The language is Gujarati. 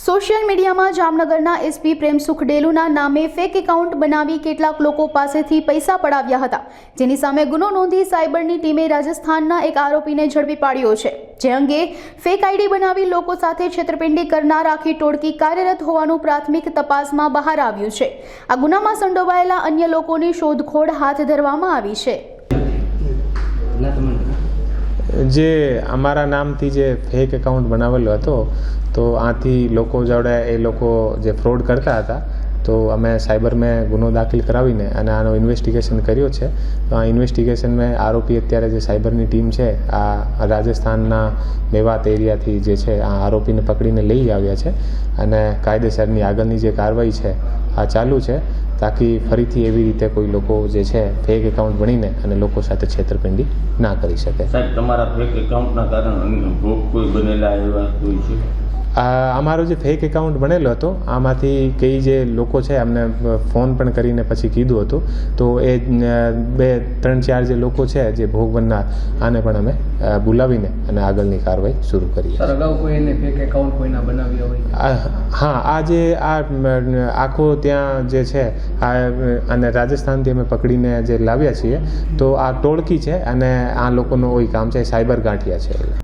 સોશિયલ મીડિયામાં જામનગરના એસપી પ્રેમસુખ ડેલુના નામે ફેક એકાઉન્ટ બનાવી કેટલાક લોકો પાસેથી પૈસા પડાવ્યા હતા, જેની સામે ગુનો નોંધી સાયબરની ટીમે રાજસ્થાનના એક આરોપીને ઝડપી પાડ્યો છે, જે અંગે ફેક આઈડી બનાવી લોકો સાથે છેતરપિંડી કરનાર આખી ટોળકી કાર્યરત હોવાનું પ્રાથમિક તપાસમાં બહાર આવ્યું છે। આ ગુનામાં સંડોવાયેલા અન્ય લોકોની શોધખોળ હાથ ધરવામાં આવી છે। જે અમારા નામથી જે ફેક એકાઉન્ટ બનાવેલો હતો તો આથી લોકો જોડે એ લોકો જે ફ્રોડ કરતા હતા તો અમે સાયબરમાં ગુનો દાખલ કરાવીને અને આનો ઇન્વેસ્ટિગેશન કર્યો છે। તો આ ઇન્વેસ્ટિગેશનમાં આરોપી અત્યારે જે સાયબરની ટીમ છે આ રાજસ્થાનના મેવાત એરિયાથી જે છે આ આરોપીને પકડીને લઈ આવ્યા છે અને કાયદેસરની આગળની જે કાર્યવાહી છે આ ચાલુ છે, તાકી ફરીથી એવી રીતે કોઈ લોકો જે છે ફેક એકાઉન્ટ બનીને અને લોકો સાથે છેતરપિંડી ના કરી શકે। સાહેબ, તમારા ફેક એકાઉન્ટના કારણે ભોગ કોઈ બનેલા એવા કોઈ છે? અમારો જે ફેક એકાઉન્ટ બનેલો હતો આમાંથી કઈ જે લોકો છે અમને ફોન પણ કરીને પછી કીધું હતું, તો એ 2-3-4 જે લોકો છે જે ભોગ બનનાર આને પણ અમે બોલાવીને અને આગળની કાર્યવાહી શરૂ કરી। સર, અગાઉ કોઈ એને ફેક એકાઉન્ટ કોઈના બનાવ્યા હોય? હા, આ જે આખો ત્યાં જે છે અને રાજસ્થાનથી અમે પકડીને જે લાવ્યા છીએ તો આ ટોળકી છે અને આ લોકોનું કોઈ કામ છે, સાયબર ગાંઠિયા છે।